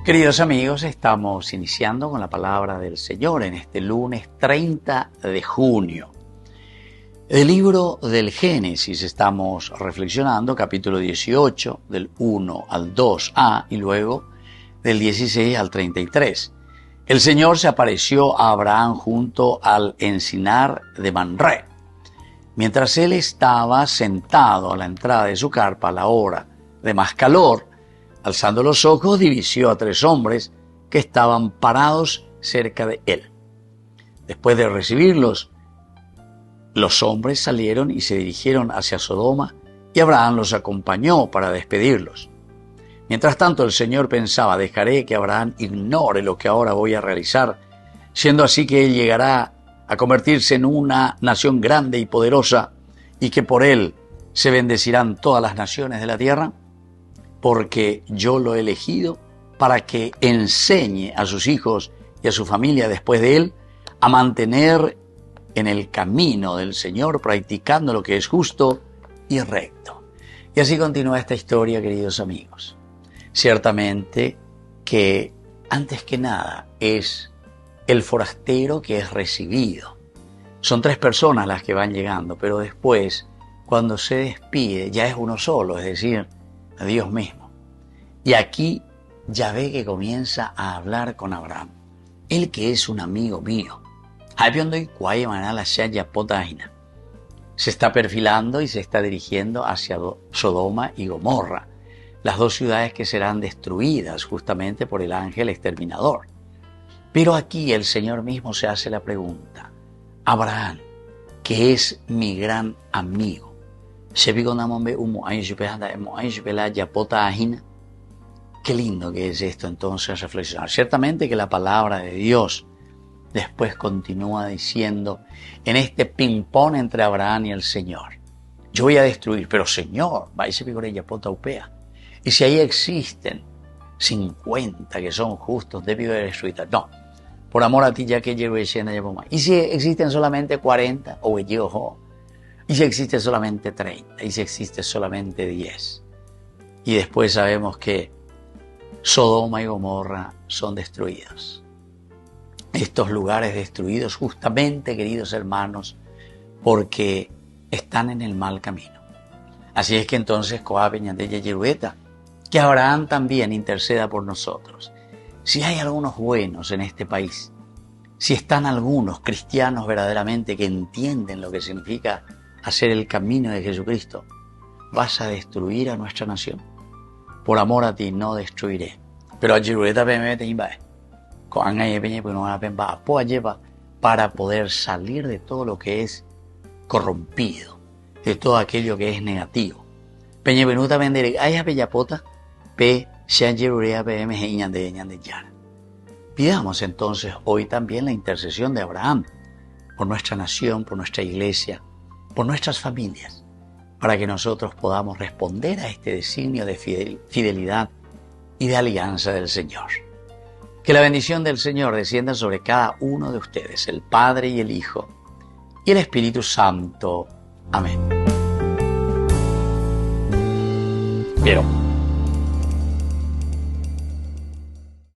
Queridos amigos, estamos iniciando con la palabra del Señor en este lunes 30 de junio. El libro del Génesis estamos reflexionando, capítulo 18, del 1 al 2a y luego del 16 al 33. El Señor se apareció a Abraham junto al encinar de Manré. Mientras él estaba sentado a la entrada de su carpa a la hora de más calor, alzando los ojos, divisó a 3 hombres que estaban parados cerca de él. Después de recibirlos, los hombres salieron y se dirigieron hacia Sodoma, y Abraham los acompañó para despedirlos. Mientras tanto, el Señor pensaba: dejaré que Abraham ignore lo que ahora voy a realizar, siendo así que él llegará a convertirse en una nación grande y poderosa, y que por él se bendecirán todas las naciones de la tierra, porque yo lo he elegido para que enseñe a sus hijos y a su familia después de él a mantener en el camino del Señor, practicando lo que es justo y recto. Y así continúa esta historia, queridos amigos. Ciertamente que antes que nada es el forastero que es recibido. Son 3 personas las que van llegando, pero después, cuando se despide, ya es uno solo, es decir, a Dios mismo. Y aquí Yahvé que comienza a hablar con Abraham, él que es un amigo mío. Se está perfilando y se está dirigiendo hacia Sodoma y Gomorra, las 2 ciudades que serán destruidas justamente por el ángel exterminador. Pero aquí el Señor mismo se hace la pregunta: Abraham, que es mi gran amigo, qué lindo que es esto entonces reflexionar. Ciertamente que la palabra de Dios después continúa diciendo en este ping-pong entre Abraham y el Señor: yo voy a destruir, pero Señor, y si ahí existen 50 que son justos, debido de destruir. No, por amor a ti ya que llevo más. Y si existen solamente 40, o yo, y si existe solamente 30, y si existe solamente 10. Y después sabemos que Sodoma y Gomorra son destruidos. Estos lugares destruidos justamente, queridos hermanos, porque están en el mal camino. Así es que entonces, que Abraham también interceda por nosotros. Si hay algunos buenos en este país, si están algunos cristianos verdaderamente que entienden lo que significa hacer el camino de Jesucristo, ¿vas a destruir a nuestra nación? Por amor a ti no destruiré. Pero para poder salir de todo lo que es corrompido, de todo aquello que es negativo. Pidamos entonces hoy también la intercesión de Abraham por nuestra nación, por nuestra iglesia, por nuestras familias, para que nosotros podamos responder a este designio de fidelidad y de alianza del Señor. Que la bendición del Señor descienda sobre cada uno de ustedes, el Padre y el Hijo y el Espíritu Santo. Amén. Pero